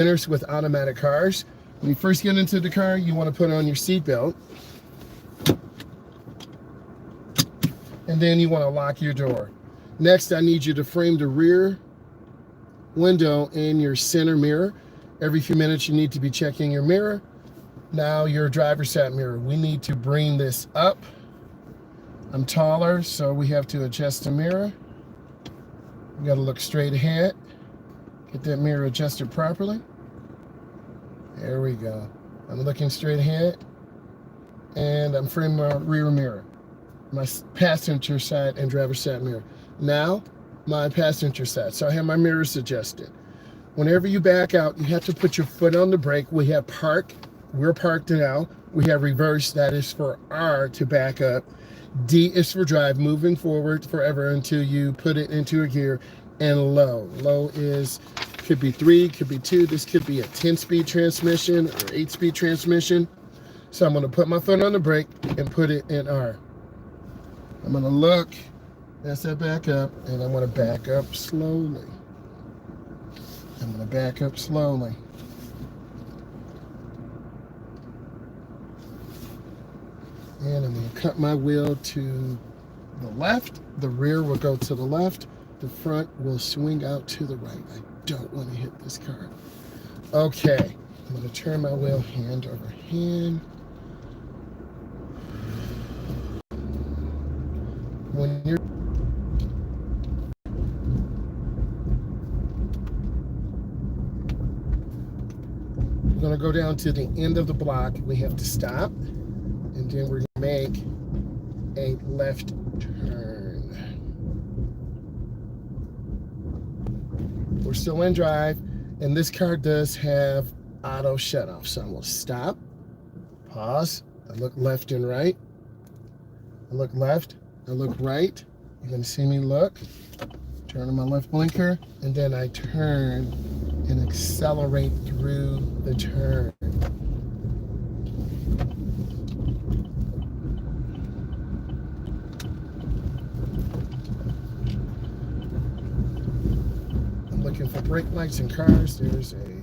with automatic cars. When you first get into the car, you want to put on your seatbelt. And then you want to lock your door. Next, I need you to frame the rear window in your center mirror. Every few minutes, you need to be checking your mirror. Now, your driver's side mirror. We need to bring this up. I'm taller, so we have to adjust the mirror. You got to look straight ahead. Get that mirror adjusted properly. There we go. I'm looking straight ahead. And I'm framing my rear mirror. My passenger side and driver's side mirror. Now, my passenger side. So I have my mirrors adjusted. Whenever you back out, you have to put your foot on the brake. We have park. We're parked now. We have reverse. That is for R to back up. D is for drive, moving forward forever until you put it into a gear. And low. Low is, could be 3, could be 2. This could be a 10-speed transmission or 8-speed transmission. So I'm going to put my foot on the brake and put it in R. I'm going to look as I back up, and I'm going to back up slowly. I'm going to back up slowly. And I'm going to cut my wheel to the left. The rear will go to the left. The front will swing out to the right. I don't want to hit this car. Okay, I'm going to turn my wheel hand over hand. When you're going to go down to the end of the block, we have to stop, and then we're going to make a left turn. We're still in drive, and this car does have auto shut off. So I'm going to stop, pause, I look left and right, I look left, I look right. You're going to see me look, turn on my left blinker, and then I turn and accelerate through the turn. I'm looking for brake lights in cars. There's a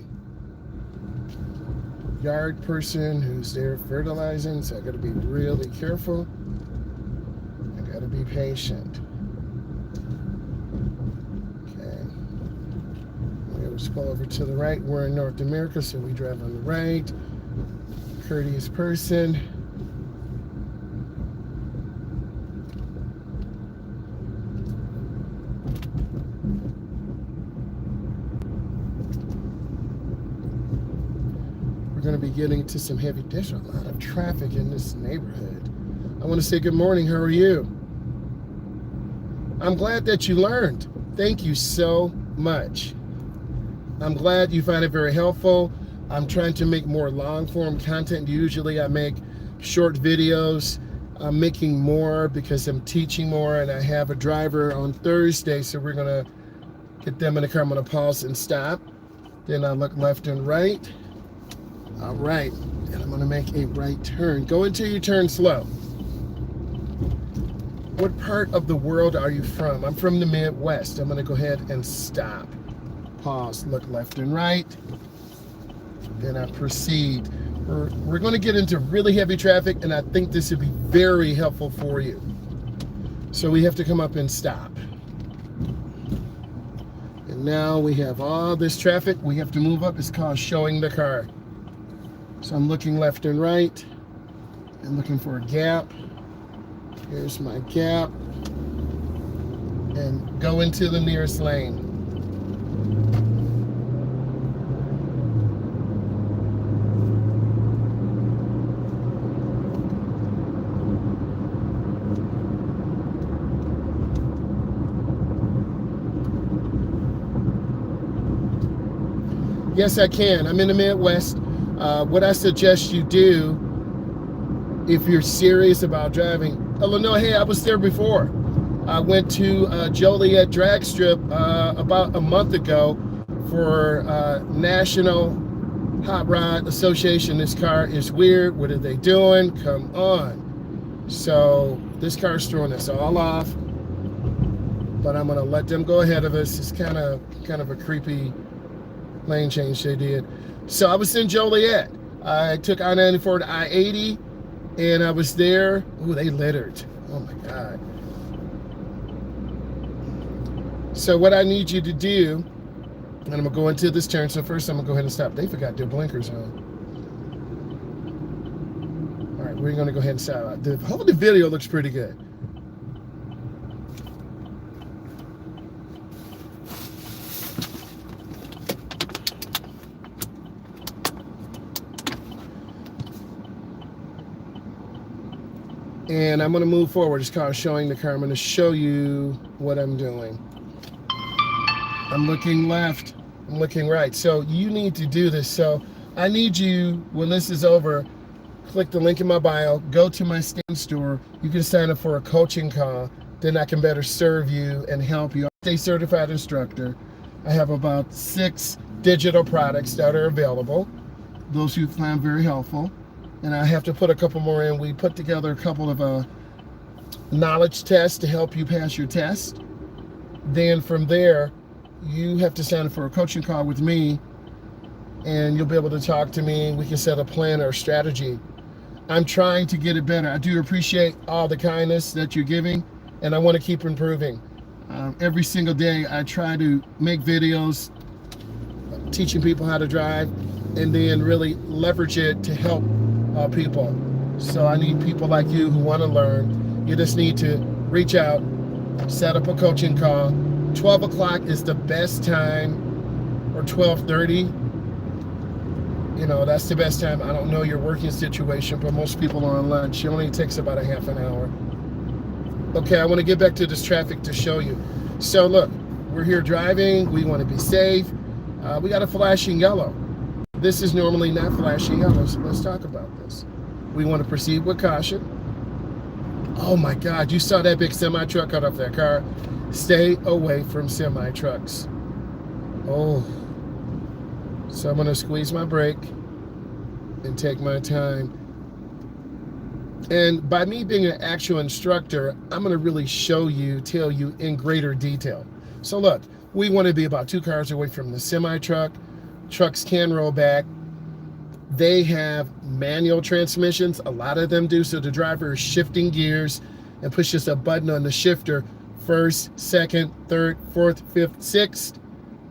yard person who's there fertilizing, so I got to be really careful. I got to be patient. Let's go over to the right. We're in North America, so we drive on the right. Courteous person. We're going to be getting to some heavy. There's a lot of traffic in this neighborhood. I want to say good morning. How are you? I'm glad that you learned. Thank you so much. I'm glad you find it very helpful. I'm trying to make more long-form content. Usually I make short videos. I'm making more because I'm teaching more, and I have a driver on Thursday, so we're going to get them in the car. I'm going to pause and stop. Then I look left and right. All right, and I'm going to make a right turn. Go until you turn slow. What part of the world are you from? I'm from the Midwest. I'm going to go ahead and stop. Pause, look left and right, then I proceed. We're going to get into really heavy traffic, and I think this would be very helpful for you. So we have to come up and stop. And now we have all this traffic. We have to move up. It's called showing the car. So I'm looking left and right and looking for a gap. Here's my gap. And go into the nearest lane. Yes, I can. I'm in the Midwest. What I suggest you do, if you're serious about driving, Illinois, hey, I was there before. I went to Joliet Drag Strip about a month ago for National Hot Rod Association. This car is weird. What are they doing? Come on. So this car is throwing us all off, but I'm going to let them go ahead of us. It's kind of a creepy lane change they did. So I was in Joliet. I took I-94 to I-80, and I was there. Oh, they littered. Oh my God. So what I need you to do, and I'm gonna go into this turn. So first I'm gonna go ahead and stop. They forgot their blinkers on. All right, we're gonna go ahead and stop. The video looks pretty good. And I'm gonna move forward. It's kind of showing the car. I'm gonna show you what I'm doing. I'm looking left, I'm looking right. So you need to do this. So I need you, when this is over, click the link in my bio, go to my stand store. You can sign up for a coaching call. Then I can better serve you and help you. I'm a certified instructor. I have about 6 digital products that are available. Those you find very helpful. And I have to put a couple more in. We put together a couple of knowledge tests to help you pass your test. Then from there, you have to sign up for a coaching call with me, and you'll be able to talk to me. We can set a plan or strategy. I'm trying to get it better. I do appreciate all the kindness that you're giving, and I want to keep improving. Every single day, I try to make videos teaching people how to drive, and then really leverage it to help people. So I need people like you who want to learn. You just need to reach out, set up a coaching call. 12 o'clock is the best time, or 12:30. You know, that's the best time. I don't know your working situation, but most people are on lunch. It only takes about a half an hour. Okay, I want to get back to this traffic to show you. So look, we're here driving. We want to be safe. We got a flashing yellow. This is normally not flashing yellow, so let's talk about this. We want to proceed with caution. Oh my God, you saw that big semi-truck cut off that car. Stay away from semi-trucks. Oh. So I'm going to squeeze my brake and take my time. And by me being an actual instructor, I'm going to really show you, tell you in greater detail. So look, we want to be about 2 cars away from the semi-truck. Trucks can roll back. They have manual transmissions. A lot of them do. So the driver is shifting gears and pushes a button on the shifter. First, second, third, fourth, fifth, sixth.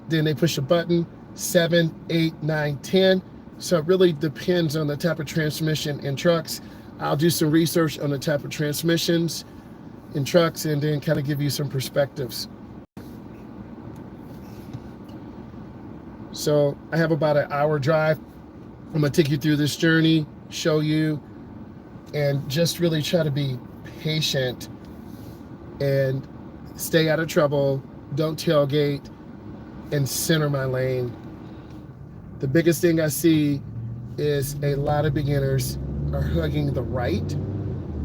Then they push a button. 7, 8, 9, 10. So it really depends on the type of transmission in trucks. I'll do some research on the type of transmissions in trucks and then kind of give you some perspectives. So I have about an hour drive. I'm gonna take you through this journey, show you, and just really try to be patient and stay out of trouble, don't tailgate, and center my lane. The biggest thing I see is a lot of beginners are hugging the right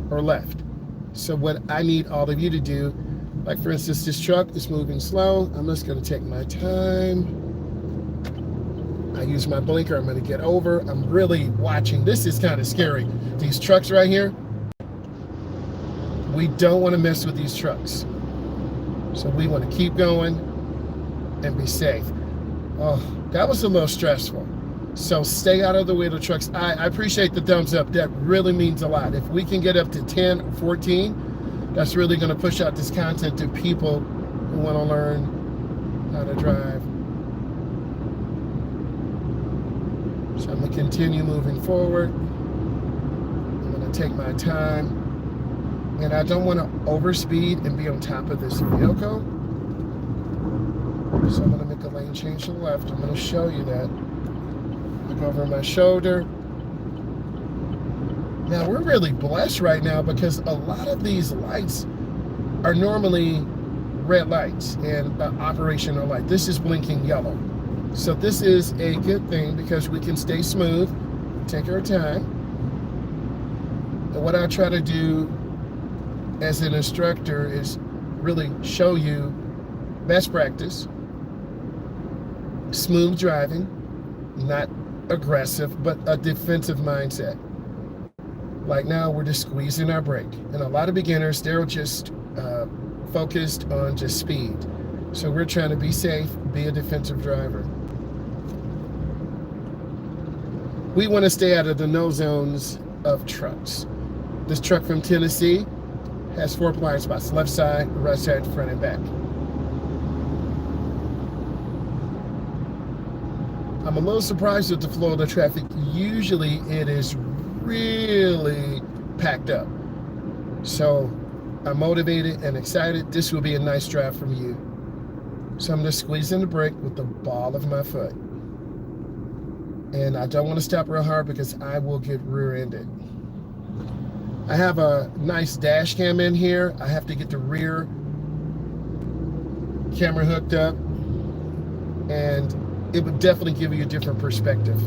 or left. So what I need all of you to do, like for instance, this truck is moving slow. I'm just gonna take my time. I use my blinker, I'm gonna get over. I'm really watching. This is kind of scary. These trucks right here, we don't wanna mess with these trucks. So we wanna keep going and be safe. Oh, that was a little stressful. So stay out of the way of the trucks. I appreciate the thumbs up. That really means a lot. If we can get up to 10 or 14, that's really gonna push out this content to people who wanna learn how to drive. So I'm gonna continue moving forward. I'm gonna take my time. And I don't wanna overspeed and be on top of this vehicle. So I'm gonna make a lane change to the left. I'm gonna show you that. Look over my shoulder. Now we're really blessed right now because a lot of these lights are normally red lights and operational light. This is blinking yellow. So this is a good thing because we can stay smooth, take our time. And what I try to do as an instructor is really show you best practice, smooth driving, not aggressive, but a defensive mindset. Like now, we're just squeezing our brake. And a lot of beginners, they're just focused on just speed. So we're trying to be safe, be a defensive driver. We want to stay out of the no zones of trucks. This truck from Tennessee has 4 blind spots, left side, right side, front and back. I'm a little surprised with the flow of the traffic. Usually it is really packed up. So I'm motivated and excited. This will be a nice drive from you. So I'm just squeezing the brake with the ball of my foot. And I don't want to stop real hard because I will get rear-ended. I have a nice dash cam in here. I have to get the rear camera hooked up, and it would definitely give you a different perspective.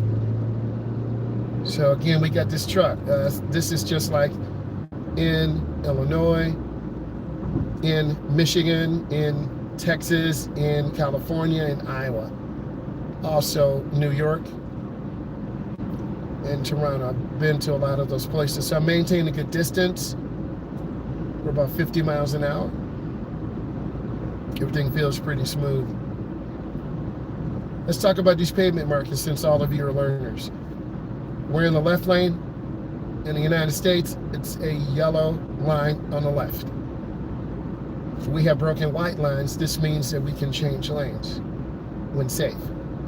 So again, we got this truck. This is just like in Illinois, in Michigan, in Texas, in California, in Iowa. Also New York and Toronto. I've been to a lot of those places. So I'm maintaining a good distance. We're about 50 miles an hour. Everything feels pretty smooth. Let's talk about these pavement markings since all of you are learners. We're in the left lane. In the United States, it's a yellow line on the left. If we have broken white lines, this means that we can change lanes when safe.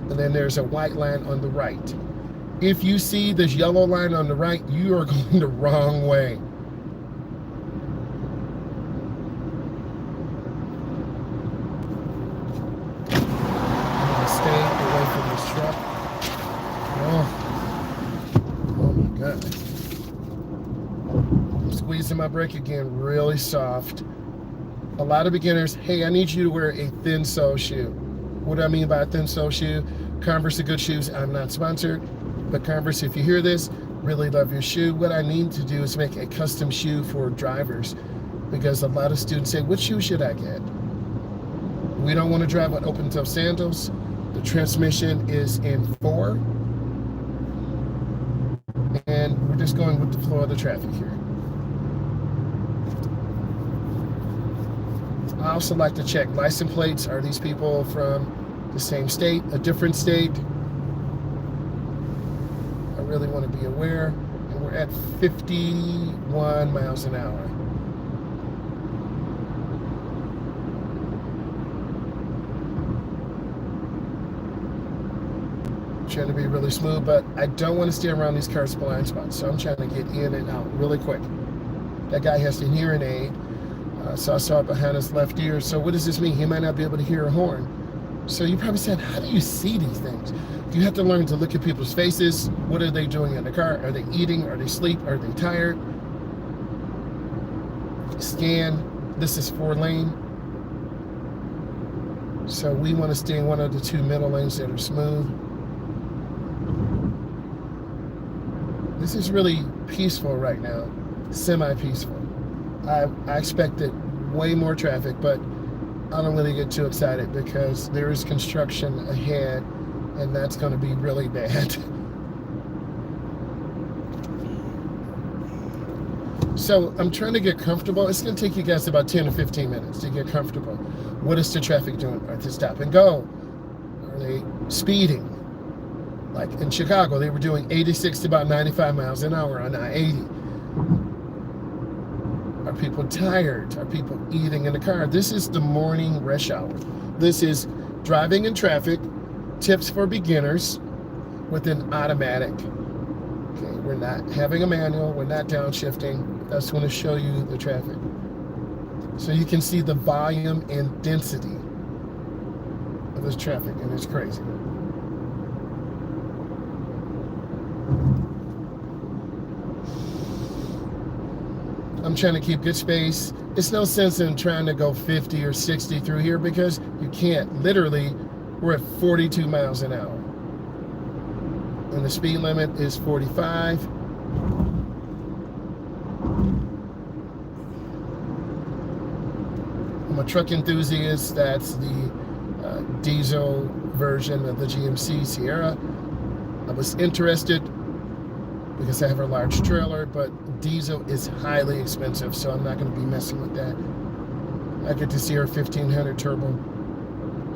And then there's a white line on the right. If you see this yellow line on the right, you are going the wrong way. I'm gonna stay away from this truck. Oh my God. I'm squeezing my brake again, really soft. A lot of beginners, hey, I need you to wear a thin sole shoe. What do I mean by a thin sole shoe? Converse are good shoes. I'm not sponsored, but Converse, if you hear this, really love your shoe. What I need to do is make a custom shoe for drivers, because a lot of students say, what shoe should I get? We don't want to drive with open-toe sandals. The transmission is in 4. And we're just going with the flow of the traffic here. I also like to check license plates. Are these people from the same state, a different state? I really want to be aware. And we're at 51 miles an hour. Trying to be really smooth, but I don't want to stay around these cars' blind spots, so I'm trying to get in and out really quick. That guy has a hearing aid, so I saw it behind his left ear. So what does this mean? He might not be able to hear a horn. So you probably said, how do you see these things? You have to learn to look at people's faces. What are they doing in the car? Are they eating? Are they asleep? Are they tired? Scan. This is 4-lane. So we want to stay in one of the 2 middle lanes that are smooth. This is really peaceful right now, semi-peaceful. I expected way more traffic, but I don't really get too excited because there is construction ahead, and that's going to be really bad. So I'm trying to get comfortable. It's going to take you guys about 10 to 15 minutes to get comfortable. What is the traffic doing? Are they stop and go? Are they speeding? Like in Chicago, they were doing 86 to about 95 miles an hour on I-80. Are people tired? Are people eating in the car? This is the morning rush hour. This is driving in traffic, tips for beginners with an automatic. Okay, we're not having a manual, we're not downshifting. That's going to show you the traffic. So you can see the volume and density of this traffic, and it's crazy. I'm trying to keep good space. It's no sense in trying to go 50 or 60 through here because you can't. Literally, we're at 42 miles an hour. And the speed limit is 45. I'm a truck enthusiast. That's the diesel version of the GMC Sierra. I was interested because I have a large trailer, but diesel is highly expensive, so I'm not going to be messing with that. I get to see our 1500 turbo.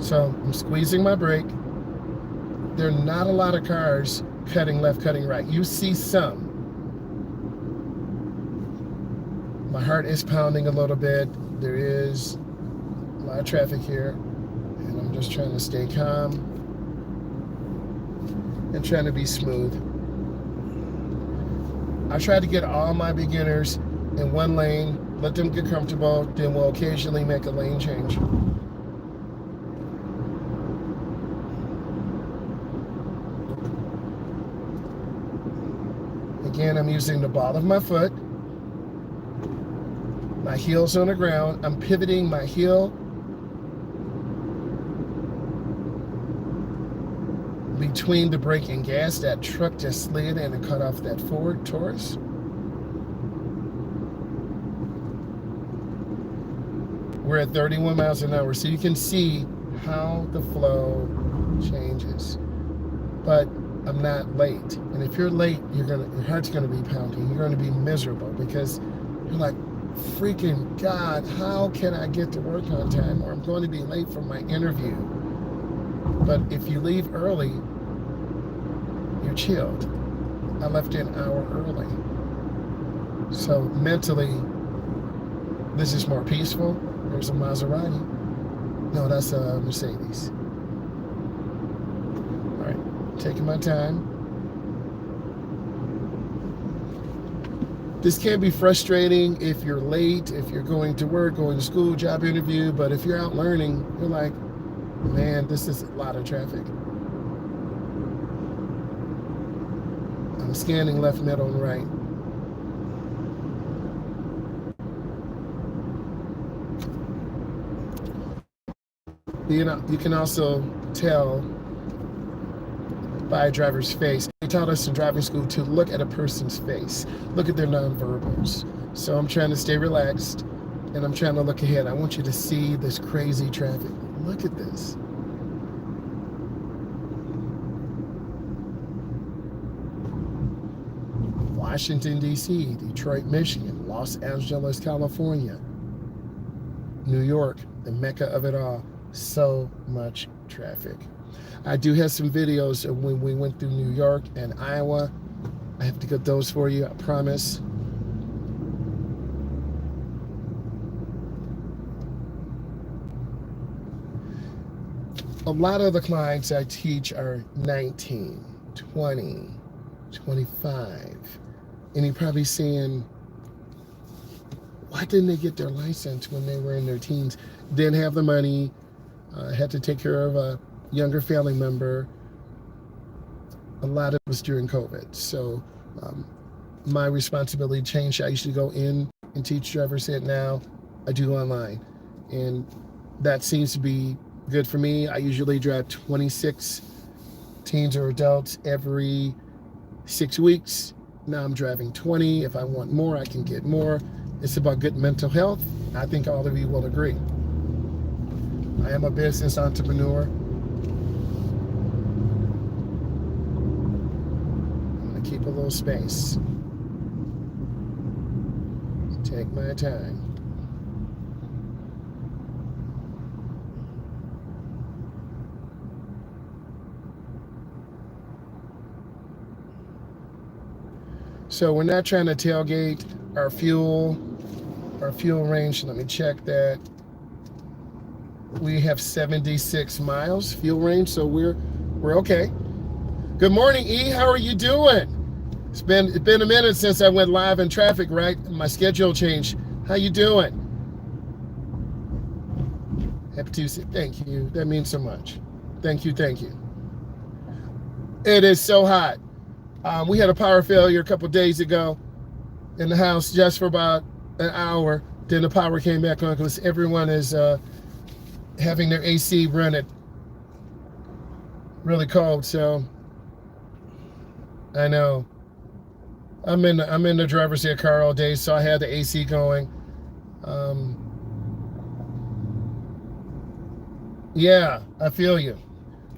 So I'm squeezing my brake. There are not a lot of cars cutting left, cutting right. You see some. My heart is pounding a little bit. There is a lot of traffic here, and I'm just trying to stay calm and trying to be smooth. I try to get all my beginners in one lane, let them get comfortable, then we'll occasionally make a lane change. Again, I'm using the ball of my foot. My heel's on the ground. I'm pivoting my heel between the brake and gas. That truck just slid and it cut off that Ford Taurus. We're at 31 miles an hour, so you can see how the flow changes. But I'm not late. And if you're late, your heart's gonna be pounding. You're gonna be miserable because you're like, freaking God, how can I get to work on time? Or I'm going to be late for my interview. But if you leave early, you're chilled. I left an hour early. So mentally, this is more peaceful. There's a Maserati. No, that's a Mercedes. All right, taking my time. This can be frustrating if you're late, if you're going to work, going to school, job interview, but if you're out learning, you're like, man, this is a lot of traffic. I'm scanning left, middle, and right. You can also tell by a driver's face. They taught us in driving school to look at a person's face, look at their nonverbals. So I'm trying to stay relaxed and I'm trying to look ahead. I want you to see this crazy traffic. Look at this. Washington, D.C., Detroit, Michigan, Los Angeles, California, New York, the mecca of it all. So much traffic. I do have some videos of when we went through New York and Iowa. I have to get those for you, I promise. A lot of the clients I teach are 19, 20, 25. And you're probably saying, why didn't they get their license when they were in their teens? Didn't have the money, had to take care of a younger family member. A lot of it was during COVID. So my responsibility changed. I used to go in and teach driver's ed. Now I do online. And that seems to be good for me. I usually drive 26 teens or adults every 6 weeks. Now I'm driving 20. If I want more, I can get more. It's about good mental health. I think all of you will agree. I am a business entrepreneur. I'm gonna keep a little space. Take my time. So we're not trying to tailgate our fuel range. Let me check that. We have 76 miles fuel range, so we're okay. Good morning, E. How are you doing? It's been a minute since I went live in traffic, right? My schedule changed. How you doing? Happy Tuesday. Thank you. That means so much. Thank you. Thank you. It is so hot. We had a power failure a couple days ago in the house just for about an hour. Then the power came back on because everyone is having their AC run it really cold. So I know I'm in the driver's ed car all day, so I had the AC going. Yeah, I feel you.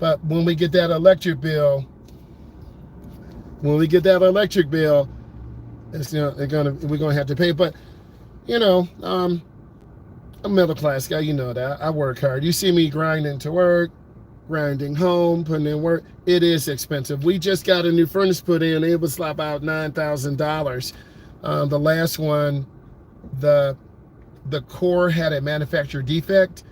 But when we get that electric bill, it's we're gonna have to pay. But I'm a middle class guy, you know that. I work hard. You see me grinding to work, grinding home, putting in work. It is expensive. We just got a new furnace put in. It was about $9,000. The last one, the core had a manufacturer defect,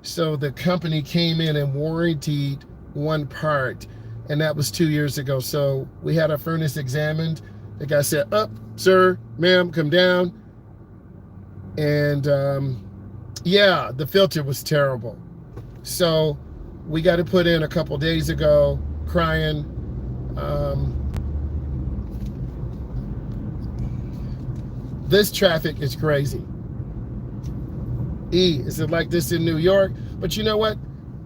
so the company came in and warranted one part, and that was 2 years ago. So we had our furnace examined. The guy said, "Up, sir, ma'am, come down." And yeah, the filter was terrible. So we got it put in a couple days ago, crying. This traffic is crazy. Is it like this in New York? But you know what?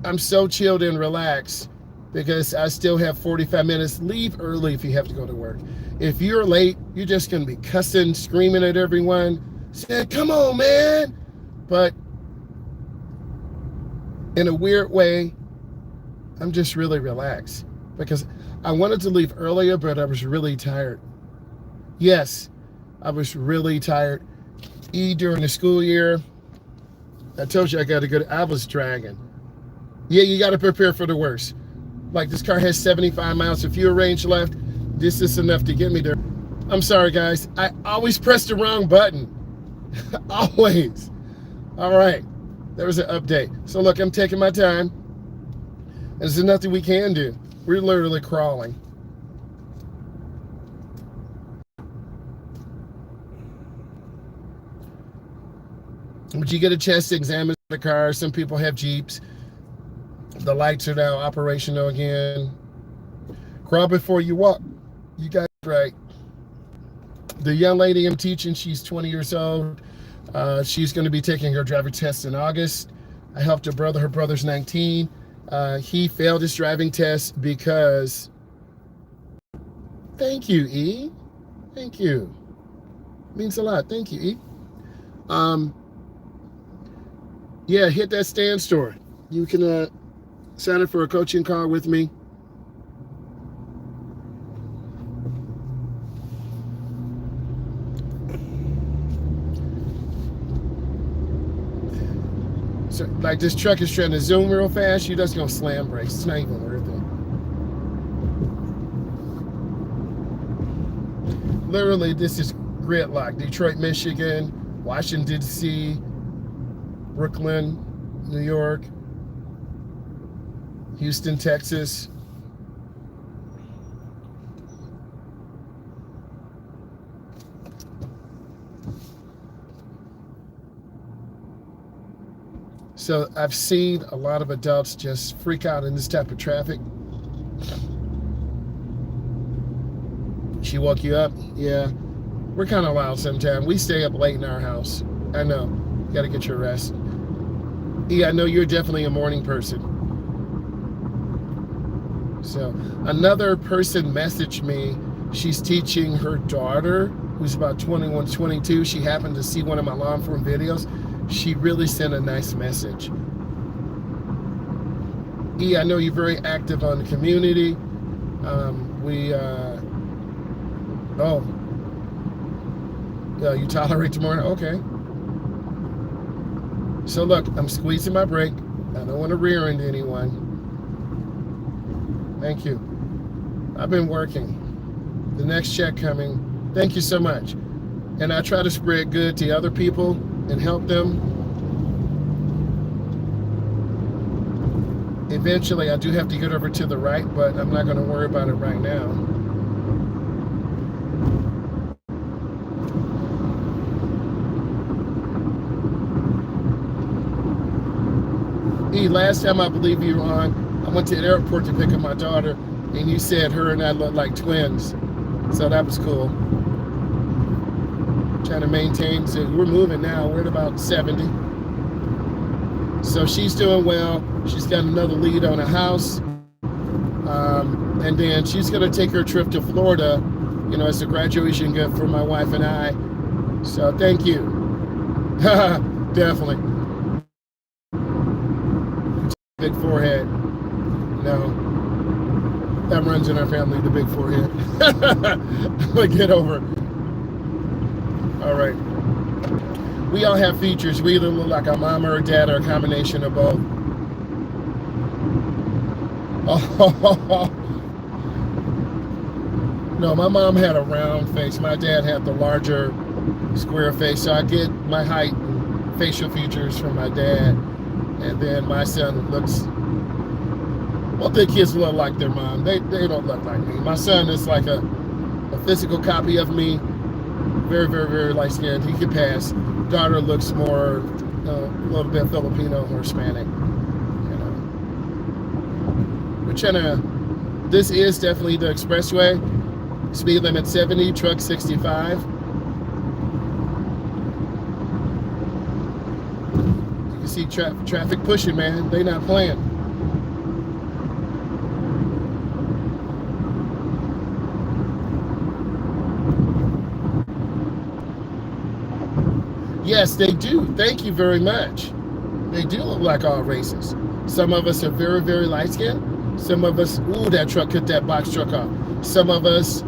I'm so chilled and relaxed because I still have 45 minutes. Leave early if you have to go to work. If you're late, you're just going to be cussing, screaming at everyone, saying, "Come on, man." But in a weird way, I'm just really relaxed because I wanted to leave earlier, but I was really tired. Yes, I was really tired. During the school year, I told you I got to go. I was dragging. Yeah, you got to prepare for the worst. Like, this car has 75 miles of fuel range left. This is enough to get me there. I'm sorry, guys. I always press the wrong button. Always. All right. There was an update. So look, I'm taking my time. There's nothing we can do. We're literally crawling. But you get a chance to examine the car. Some people have Jeeps. The lights are now operational again. Crawl before you walk. You got it right. The young lady I'm teaching, she's 20 years old. She's going to be taking her driver test in August. I helped her brother. Her brother's 19. He failed his driving test because... Thank you, E. Thank you. Means a lot. Thank you, E. Yeah, hit that Stan store. You can sign up for a coaching call with me. So, like, this truck is trying to zoom real fast. You're just going to slam brakes. It's not even worth it. Literally, this is gridlock. Detroit, Michigan, Washington, D.C., Brooklyn, New York, Houston, Texas. So I've seen a lot of adults just freak out in this type of traffic. She woke you up? Yeah. We're kind of loud sometimes. We stay up late in our house. I know. You got to get your rest. Yeah, I know you're definitely a morning person. So another person messaged me. She's teaching her daughter, who's about 21, 22. She happened to see one of my long form videos. She really sent a nice message. I know you're very active on the community. You tolerate tomorrow? Okay. So look, I'm squeezing my brake. I don't want to rear into anyone. Thank you. I've been working. The next check coming. Thank you so much. And I try to spread good to other people and help them. Eventually, I do have to get over to the right, but I'm not going to worry about it right now. Last time I believe you were on, I went to the airport to pick up my daughter, and you said her and I look like twins. So that was cool. Trying to maintain, so we're moving now. We're at about 70. So she's doing well. She's got another lead on a house. And then she's going to take her trip to Florida, you know, as a graduation gift for my wife and I. So thank you. Definitely. Big forehead. No. That runs in our family, the big forehead. But get over it. All right. We all have features. We either look like our mom or our dad or a combination of both. Oh, no, my mom had a round face. My dad had the larger square face. So I get my height and facial features from my dad. And then my son looks, well, their kids look like their mom. They don't look like me. My son is like a physical copy of me. Very, very, very light skinned. He could pass. Daughter looks more, a little bit Filipino or Hispanic. You know, we're trying to. This is definitely the expressway. Speed limit 70, truck 65. You can see traffic pushing, man. They not playing. Yes, they do. Thank you very much. They do look like all races. Some of us are very, very light skinned. Some of us, ooh, that truck cut that box truck off. Some of us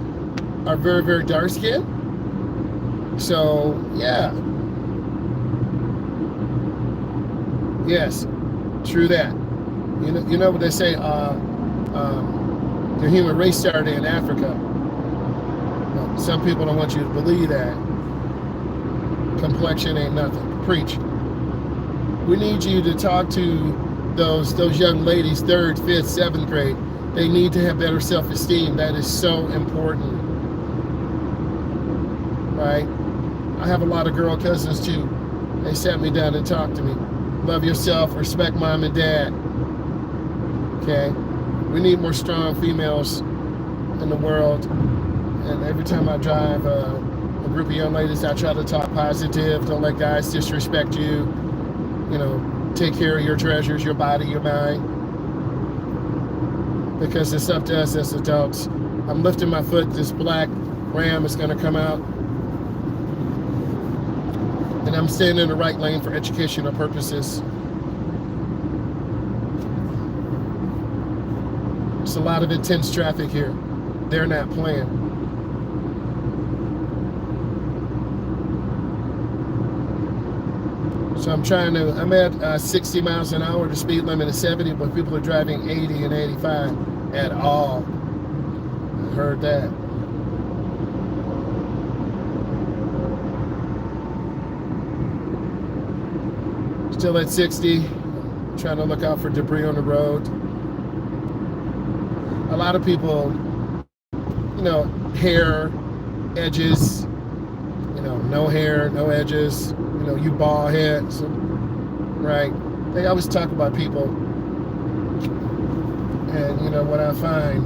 are very, very dark skinned. So, yeah. Yes, true that. You know what they say, the human race started in Africa. Well, some people don't want you to believe that. Complexion ain't nothing. Preach. We need you to talk to those young ladies, 3rd, 5th, 7th grade. They need to have better self-esteem. That is so important. Right? I have a lot of girl cousins too. They sat me down and talked to me. Love yourself, respect mom and dad. Okay? We need more strong females in the world. And every time I drive a group of young ladies, I try to talk positive. Don't let guys disrespect you. You know, take care of your treasures, your body, your mind. Because it's up to us as adults. I'm lifting my foot. This black Ram is going to come out. And I'm staying in the right lane for educational purposes. There's a lot of intense traffic here. They're not playing. So I'm at 60 miles an hour. The speed limit is 70, but people are driving 80 and 85 at all. I heard that. Still at 60, trying to look out for debris on the road. A lot of people, you know, hair, edges, you know, no hair, no edges, you know, you bald head, so, right? They always talk about people. And, you know, what I find,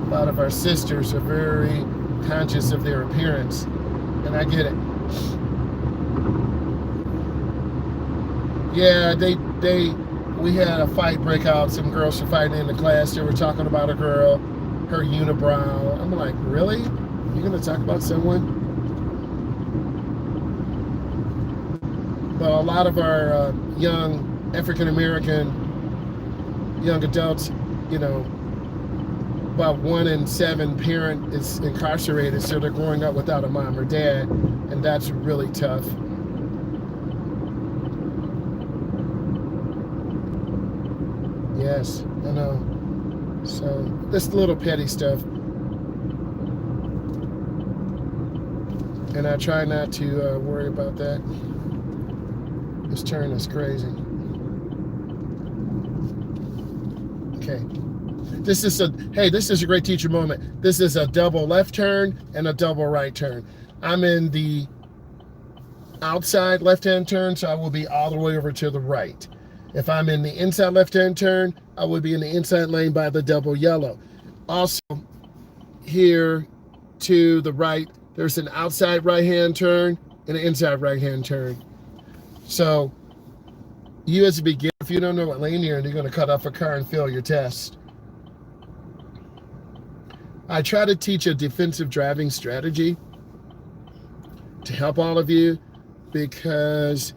a lot of our sisters are very conscious of their appearance, and I get it. Yeah, we had a fight break out. Some girls were fighting in the class. They were talking about a girl, her unibrow. I'm like, really? You're gonna talk about someone? But a lot of our young African-American young adults, you know, about 1 in 7 parent is incarcerated, so they're growing up without a mom or dad, and that's really tough. Yes, I know. So this little petty stuff, and I try not to worry about that. This turn is crazy. Okay. This is a great teacher moment. This is a double left turn and a double right turn. I'm in the outside left-hand turn, so I will be all the way over to the right. If I'm in the inside left-hand turn, I would be in the inside lane by the double yellow. Also, here to the right, there's an outside right-hand turn and an inside right-hand turn. So, you as a beginner, if you don't know what lane you're in, you're going to cut off a car and fail your test. I try to teach a defensive driving strategy to help all of you, because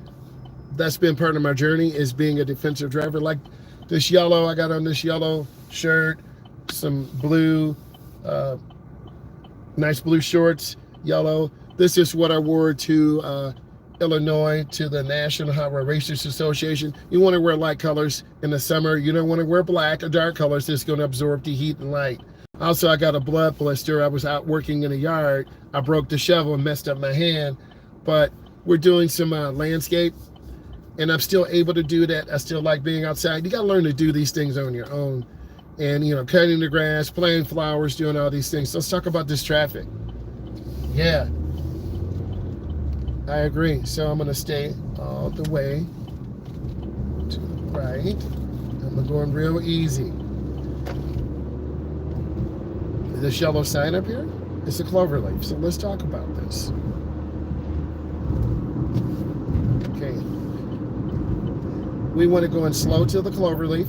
that's been part of my journey, is being a defensive driver. Like this yellow, I got on this yellow shirt, some blue, nice blue shorts, yellow. This is what I wore to Illinois to the National Highway Racers Association. You want to wear light colors in the summer. You don't want to wear black or dark colors that's going to absorb the heat and light. Also, I got a blood blister. I was out working in a yard. I broke the shovel and messed up my hand. But we're doing some landscape, and I'm still able to do that. I still like being outside. You got to learn to do these things on your own. And, you know, cutting the grass, planting flowers, doing all these things. Let's talk about this traffic. Yeah, I agree. So I'm going to stay all the way to the right. I'm going real easy. This yellow sign up here, it's a clover leaf. So let's talk about this. Okay. We want to go in slow to the clover leaf.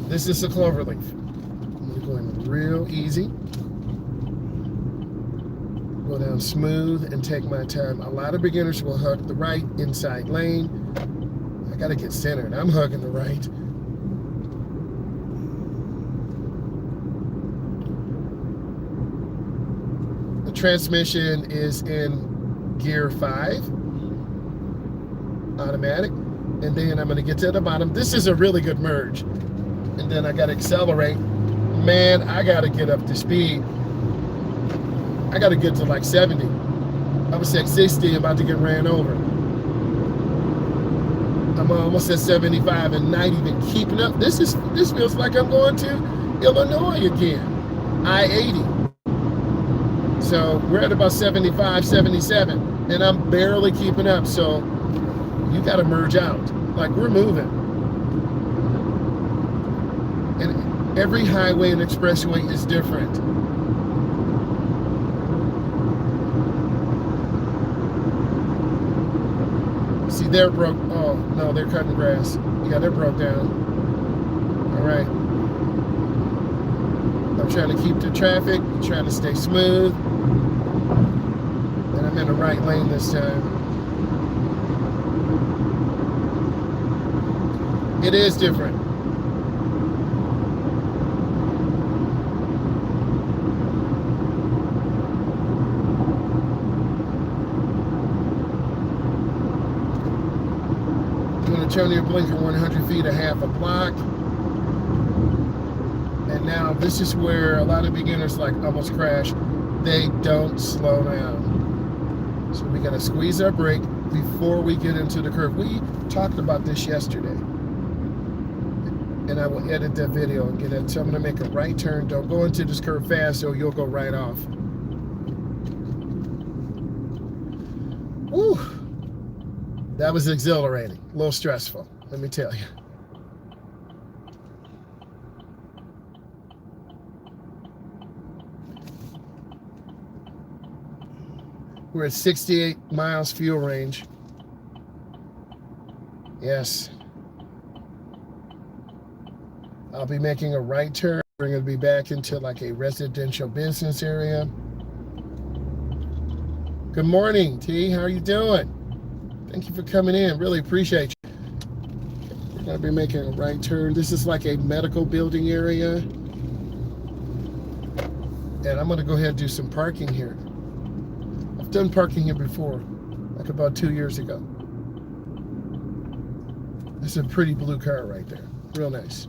This is a clover leaf. I'm going real easy. Go down smooth and take my time. A lot of beginners will hug the right inside lane. I got to get centered. I'm hugging the right. The transmission is in gear 5, automatic. And then I'm going to get to the bottom. This is a really good merge. And then I got to accelerate. Man, I got to get up to speed. I got to get to like 70. I was at 60, about to get ran over. I'm almost at 75 and not even keeping up. This feels like I'm going to Illinois again. I-80. So we're at about 75, 77, and I'm barely keeping up. So you got to merge out. Like, we're moving. And every highway and expressway is different. See, they're broke. Oh, no, they're cutting grass. Yeah, they're broke down. All right. I'm trying to keep the traffic, trying to stay smooth. And I'm in the right lane this time. It is different. Turn your blinker 100 feet, a half a block. And now this is where a lot of beginners like almost crash. They don't slow down. So we got to squeeze our brake before we get into the curve. We talked about this yesterday. And I will edit that video and get it. So I'm going to make a right turn. Don't go into this curve fast or you'll go right off. Woo! That was exhilarating, a little stressful, let me tell you. We're at 68 miles fuel range. Yes. I'll be making a right turn. We're going to be back into like a residential business area. Good morning, T. How are you doing? Thank you for coming in. Really appreciate you. We're going to be making a right turn. This is like a medical building area. And I'm going to go ahead and do some parking here. I've done parking here before, like about 2 years ago. It's a pretty blue car right there. Real nice.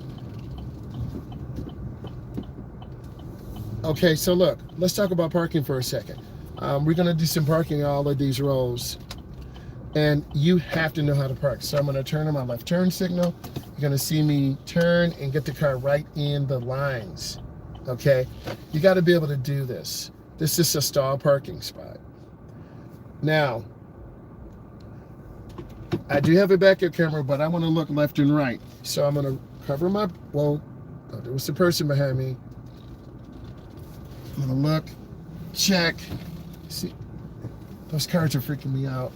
Okay, so look, let's talk about parking for a second. We're going to do some parking on all of these rows. And you have to know how to park. So I'm going to turn on my left turn signal. You're going to see me turn and get the car right in the lines. Okay? You got to be able to do this. This is a stall parking spot. Now, I do have a backup camera, but I want to look left and right. So I'm going to cover my, well, oh, there was a person behind me. I'm going to look, check. See, those cars are freaking me out.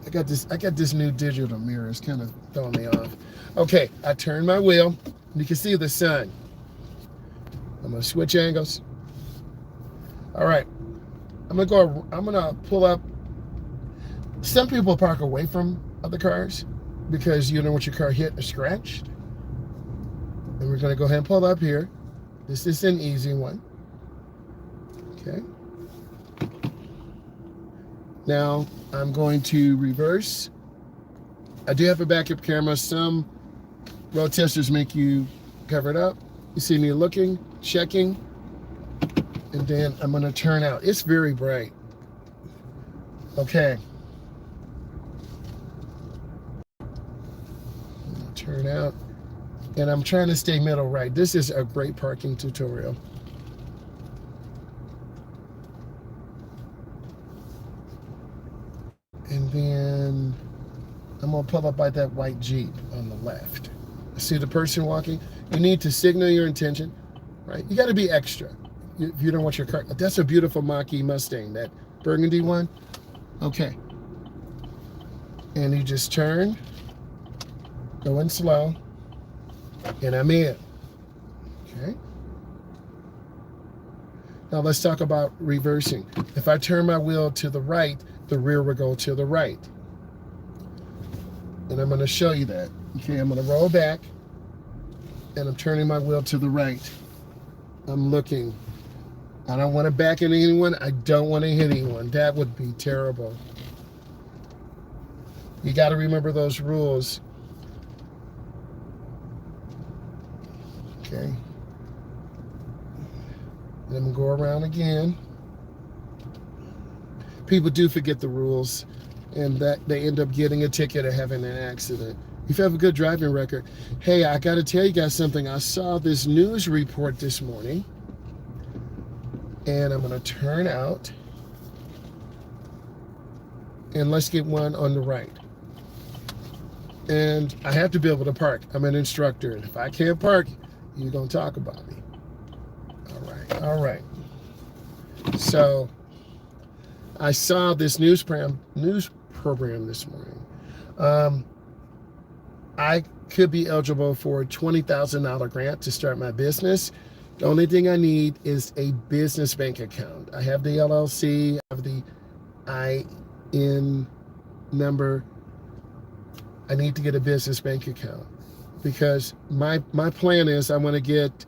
I got this new digital mirror. It's kind of throwing me off. Okay, I turn my wheel. You can see the sun. I'm gonna switch angles. All right, I'm gonna pull up. Some people park away from other cars because you don't want your car hit or scratched. And we're gonna go ahead and pull up here. This is an easy one. Okay. Now I'm going to reverse. I do have a backup camera. Some road testers make you cover it up. You see me looking, checking, and then I'm going to turn out. It's very bright. Okay. I'm going to turn out, and I'm trying to stay middle right. This is a great parking tutorial. And then I'm going to pull up by that white Jeep on the left. See the person walking? You need to signal your intention, right? You got to be extra. If you don't want your car. That's a beautiful Mach-E Mustang, that burgundy one. Okay. And you just turn, going slow, and I'm in. Okay. Now let's talk about reversing. If I turn my wheel to the right, the rear will go to the right. And I'm going to show you that. Okay, I'm going to roll back, and I'm turning my wheel to the right. I'm looking. I don't want to back into anyone. I don't want to hit anyone. That would be terrible. You got to remember those rules. Okay. And I'm going to go around again. People do forget the rules, and that they end up getting a ticket or having an accident. If you have a good driving record, hey, I got to tell you guys something. I saw this news report this morning, and I'm going to turn out, and let's get one on the right. And I have to be able to park. I'm an instructor, and if I can't park, you don't talk about me. All right. So I saw this news program this morning. I could be eligible for a $20,000 grant to start my business. The only thing I need is a business bank account. I have the LLC, I have the IN number. I need to get a business bank account because my plan is I want to get,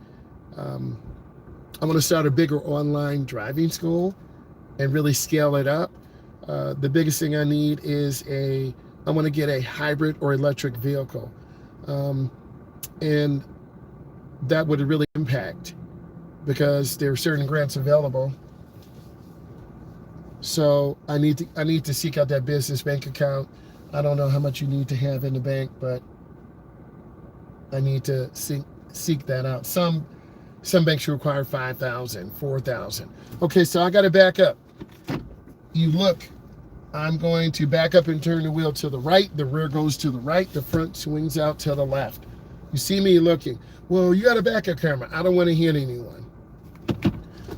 I want to start a bigger online driving school and really scale it up. The biggest thing I need is I want to get a hybrid or electric vehicle. And that would really impact because there are certain grants available. So I need to seek out that business bank account. I don't know how much you need to have in the bank, but I need to seek that out. Some banks require $5,000, $4,000. Okay, so I got to back up. You look, I'm going to back up and turn the wheel to the right. The rear goes to the right. The front swings out to the left. You see me looking. Well, you got a backup camera. I don't want to hit anyone.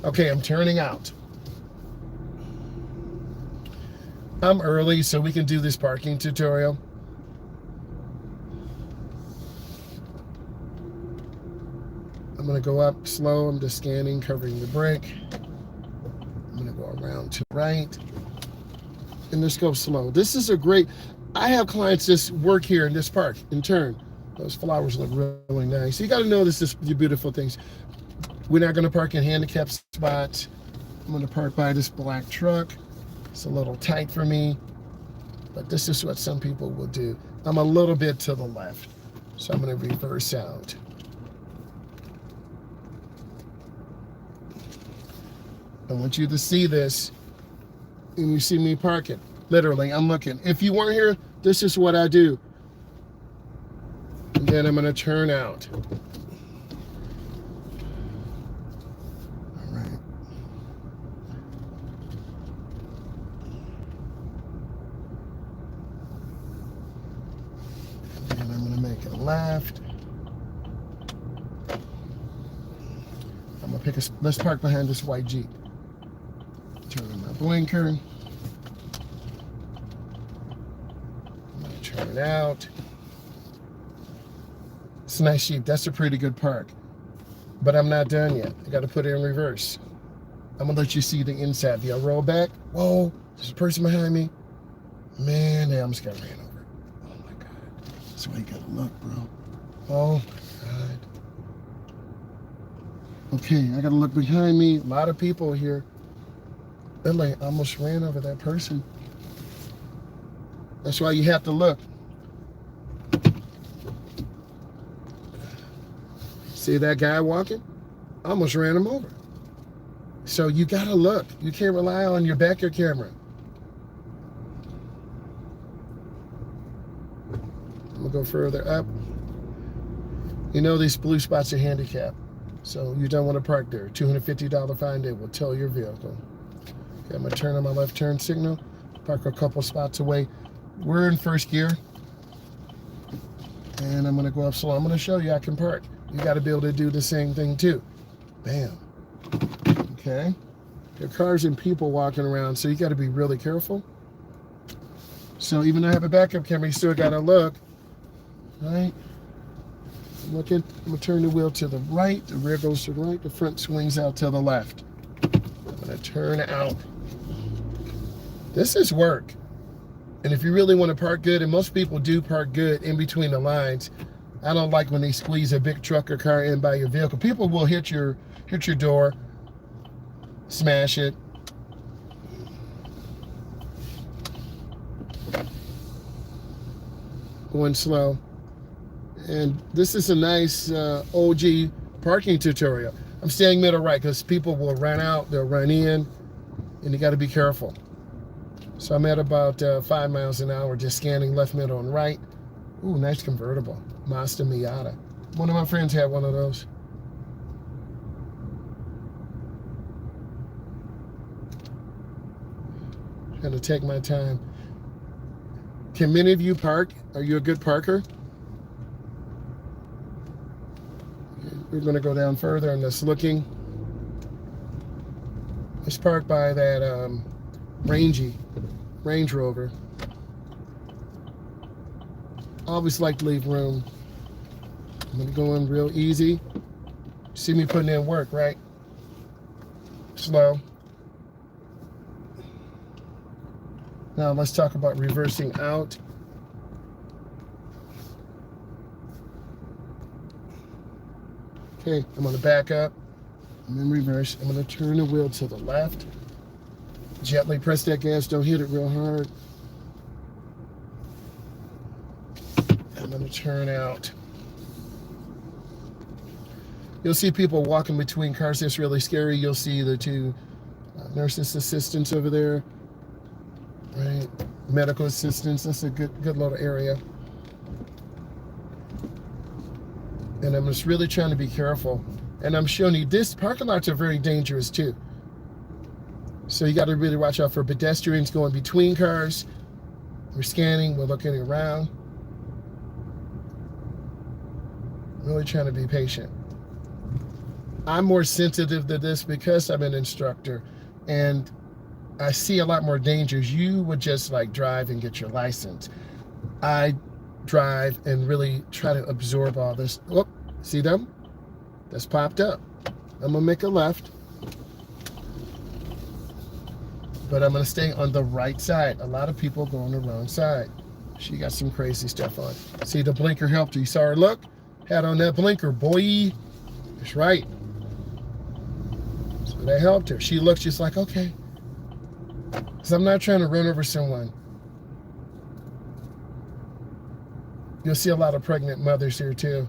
Okay, I'm turning out. I'm early, so we can do this parking tutorial. I'm going to go up slow. I'm just scanning, covering the brake. I'm going to go around to the right. And just go slow. This is a great, I have clients just work here in this park and turn. Those flowers look really nice. You got to notice the beautiful things. We're not going to park in handicap spots. I'm going to park by this black truck. It's a little tight for me, but this is what some people will do. I'm a little bit to the left, so I'm going to reverse out. I want you to see this, and you see me parking. Literally, I'm looking. If you weren't here, this is what I do. And then I'm going to turn out. All right. And then I'm going to make a left. I'm going to let's park behind this white Jeep. Turn on my blinker. I'm going to turn out. It's a nice Jeep. That's a pretty good park. But I'm not done yet. I got to put it in reverse. I'm going to let you see the inside. Do I roll back? Whoa, there's a person behind me. Man, I almost got ran over. Oh my God. That's why you got to look, bro. Oh my God. Okay, I got to look behind me. A lot of people here. I almost ran over that person. That's why you have to look. See that guy walking? I almost ran him over. So you gotta look. You can't rely on your backyard camera. I'm gonna go further up. You know these blue spots are handicapped, so you don't want to park there. $250 fine, they will tow your vehicle. Okay, I'm gonna turn on my left turn signal, park a couple spots away. We're in first gear, and I'm gonna go up slow. I'm gonna show you I can park. You gotta be able to do the same thing too. Bam. Okay. There are cars and people walking around, so you gotta be really careful. So even though I have a backup camera, you still gotta look, right? I'm looking, I'm gonna turn the wheel to the right, the rear goes to the right, the front swings out to the left. I'm gonna turn out. This is work. And if you really want to park good, and most people do park good in between the lines, I don't like when they squeeze a big truck or car in by your vehicle. People will hit your door, smash it. Going slow. And this is a nice OG parking tutorial. I'm staying middle right because people will run out, they'll run in, and you got to be careful. So I'm at about 5 miles an hour, just scanning left, middle, and right. Ooh, nice convertible. Mazda Miata. One of my friends had one of those. Trying to take my time. Can many of you park? Are you a good parker? We're going to go down further and just looking. Let's park by that Range Rover. I always like to leave room. I'm going to go in real easy. See me putting in work, right? Slow. Now let's talk about reversing out. Okay, I'm going to back up. I'm in reverse. I'm going to turn the wheel to the left. Gently press that gas. Don't hit it real hard. I'm going to turn out. You'll see people walking between cars. That's really scary. You'll see the two nurses assistants over there. Right? Medical assistants. That's a good little area. And I'm just really trying to be careful. And I'm showing you, this parking lots are very dangerous too. So you got to really watch out for pedestrians going between cars. We're scanning, we're looking around. Really trying to be patient. I'm more sensitive to this because I'm an instructor and I see a lot more dangers. You would just like drive and get your license. I drive and really try to absorb all this. Oh, see them? That's popped up. I'm gonna make a left, but I'm gonna stay on the right side. A lot of people go on the wrong side. She got some crazy stuff on. See, the blinker helped her. You saw her look? Had on that blinker, boy. That's right. So that helped her. She looks just like, okay. Because I'm not trying to run over someone. You'll see a lot of pregnant mothers here too.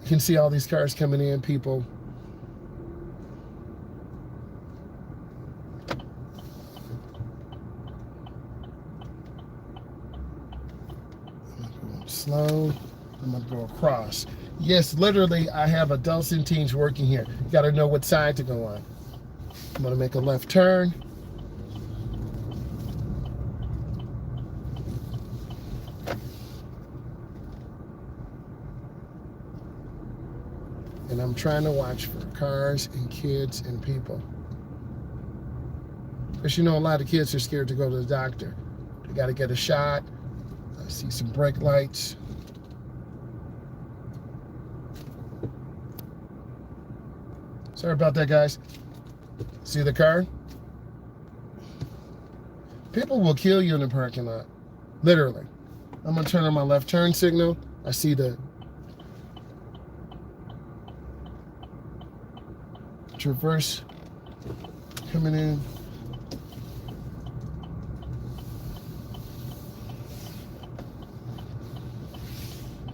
You can see all these cars coming in, people. I'm going slow. I'm going to go across. Yes, literally, I have adults and teens working here. You got to know what side to go on. I'm going to make a left turn. And I'm trying to watch for cars and kids and people. Because you know, a lot of kids are scared to go to the doctor. They got to get a shot. I see some brake lights. Sorry about that, guys. See the car? People will kill you in the parking lot. Literally. I'm going to turn on my left turn signal. I see the Traverse coming in.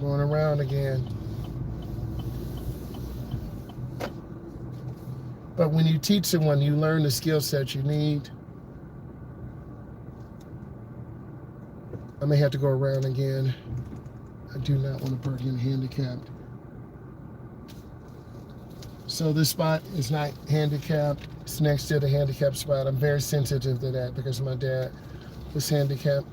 Going around again. But when you teach someone, you learn the skill sets you need. I may have to go around again. I do not want to park in handicapped. So this spot is not handicapped. It's next to the handicapped spot. I'm very sensitive to that because my dad was handicapped.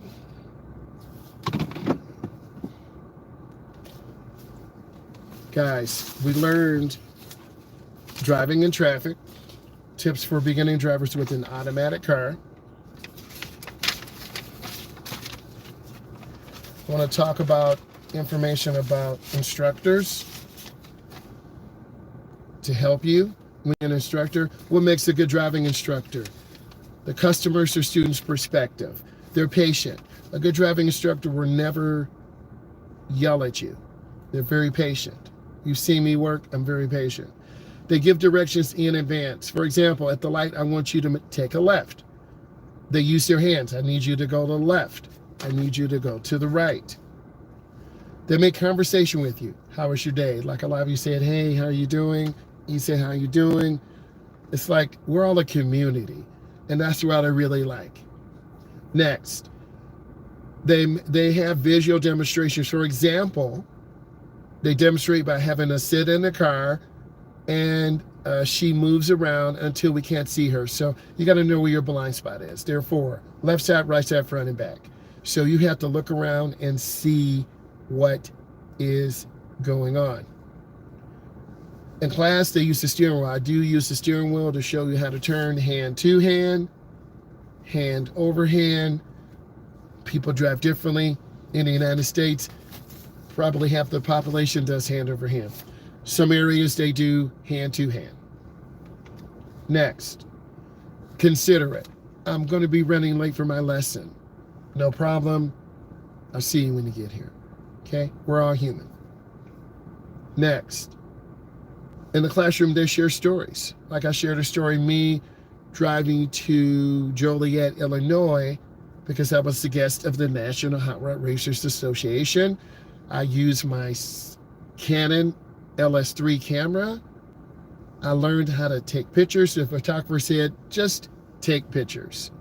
Guys, we learned driving in traffic, tips for beginning drivers with an automatic car. I want to talk about information about instructors to help you when an instructor. What makes a good driving instructor? The customer's or student's perspective. They're patient. A good driving instructor will never yell at you. They're very patient. You see me work, I'm very patient. They give directions in advance. For example, at the light, I want you to take a left. They use their hands. I need you to go to the left. I need you to go to the right. They make conversation with you. How was your day? Like a lot of you said, hey, how are you doing? You say, how are you doing? It's like we're all a community. And that's what I really like. Next, they have visual demonstrations. For example, they demonstrate by having us sit in the car and she moves around until we can't see her. So you got to know where your blind spot is. Therefore, left side, right side, front and back. So you have to look around and see what is going on. In class, they use the steering wheel. I do use the steering wheel to show you how to turn hand to hand, hand over hand. People drive differently. In the United States, probably half the population does hand over hand. Some areas they do hand to hand. Next, consider it. I'm going to be running late for my lesson. No problem. I'll see you when you get here. Okay? We're all human. Next, in the classroom, they share stories. Like I shared a story, me driving to Joliet, Illinois, because I was the guest of the National Hot Rod Racers Association. I used my Canon LS3 camera. I learned how to take pictures. The photographer said, just take pictures.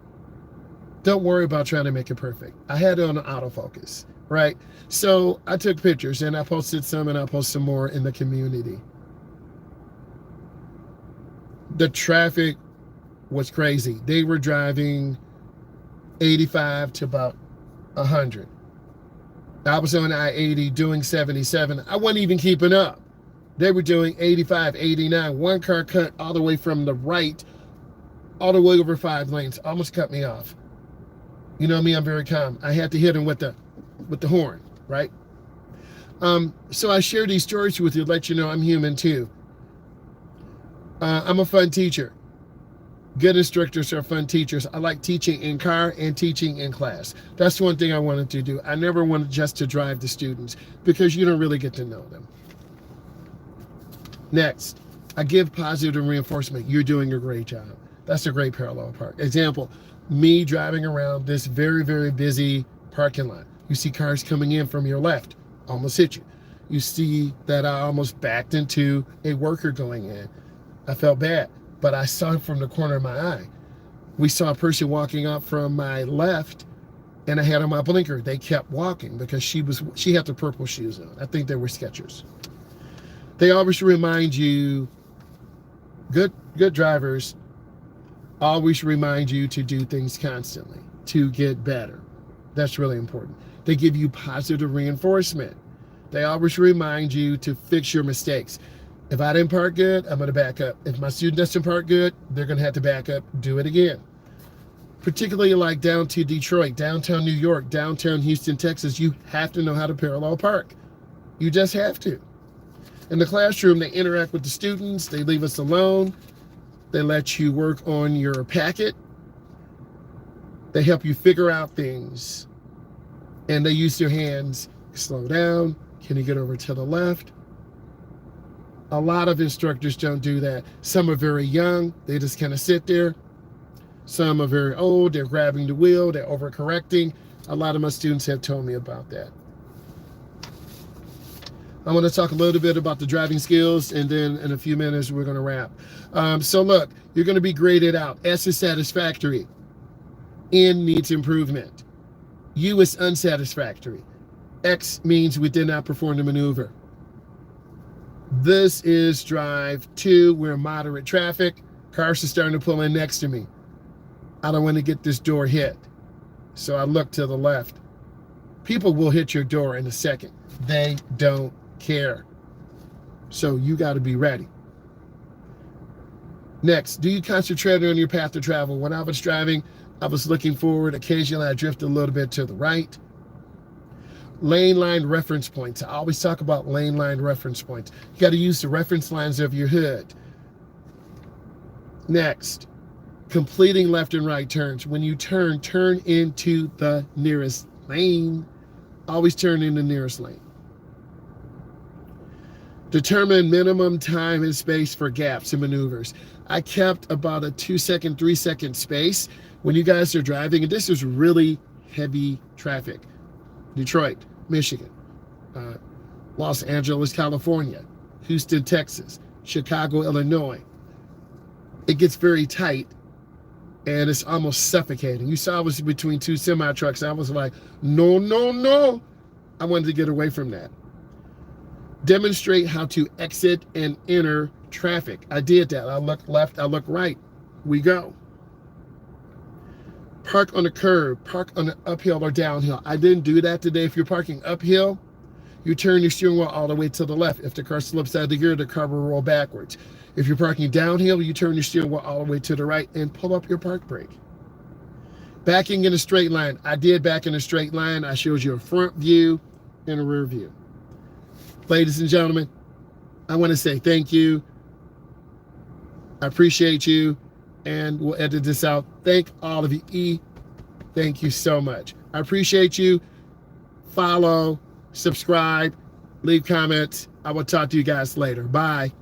Don't worry about trying to make it perfect. I had it on autofocus, right? So I took pictures and I posted some and I'll post some more in the community. The traffic was crazy. They were driving 85 to about 100. I was on I-80 doing 77. I wasn't even keeping up. They were doing 85, 89. One car cut all the way from the right, all the way over 5 lanes. Almost cut me off. You know me, I'm very calm. I had to hit him with the horn, right? So I share these stories with you to let you know I'm human too. I'm a fun teacher. Good instructors are fun teachers. I like teaching in car and teaching in class. That's one thing I wanted to do. I never wanted just to drive the students because you don't really get to know them. Next, I give positive reinforcement. You're doing a great job. That's a great parallel park. Example, me driving around this very, very busy parking lot. You see cars coming in from your left, almost hit you. You see that I almost backed into a worker going in. I felt bad, but I saw it from the corner of my eye. We saw a person walking up from my left and I had on my blinker. They kept walking because she had the purple shoes on. I think they were Skechers. They always remind you, good drivers always remind you to do things constantly, to get better. That's really important. They give you positive reinforcement. They always remind you to fix your mistakes. If I didn't park good, I'm going to back up. If my student doesn't park good, they're going to have to back up, do it again. Particularly like down to Detroit, downtown New York, downtown Houston, Texas, you have to know how to parallel park. You just have to. In the classroom, they interact with the students. They leave us alone. They let you work on your packet. They help you figure out things. And they use their hands. Slow down. Can you get over to the left? A lot of instructors don't do that. Some are very young. They just kind of sit there. Some are very old. They're grabbing the wheel. They're overcorrecting. A lot of my students have told me about that. I'm going to talk a little bit about the driving skills, and then in a few minutes, we're going to wrap. So look, you're going to be graded out. S is satisfactory. N needs improvement. U is unsatisfactory. X means we did not perform the maneuver. This is drive 2. We're in moderate traffic. Cars are starting to pull in next to me. I don't want to get this door hit. So I look to the left. People will hit your door in a second. They don't care. So you got to be ready. Next, do you concentrate on your path to travel? When I was driving, I was looking forward. Occasionally, I drifted a little bit to the right. Lane line reference points. I always talk about lane line reference points. You got to use the reference lines of your hood. Next, completing left and right turns. When you turn into the nearest lane. Always turn in the nearest lane. Determine minimum time and space for gaps and maneuvers. I kept about a 2-second, 3-second space when you guys are driving, and this is really heavy traffic. Detroit, Michigan, Los Angeles, California, Houston, Texas, Chicago, Illinois. It gets very tight, and it's almost suffocating. You saw I was between 2 semi-trucks. I was like, no, no, no. I wanted to get away from that. Demonstrate how to exit and enter traffic. I did that. I look left, I look right. We go. Park on the curb, park on the uphill or downhill. I didn't do that today. If you're parking uphill, you turn your steering wheel all the way to the left. If the car slips out of the gear, the car will roll backwards. If you're parking downhill, you turn your steering wheel all the way to the right and pull up your park brake. Backing in a straight line. I did back in a straight line. I showed you a front view and a rear view. Ladies and gentlemen, I want to say thank you. I appreciate you, and we'll edit this out. Thank all of you. E, thank you so much. I appreciate you. Follow, subscribe, leave comments. I will talk to you guys later. Bye.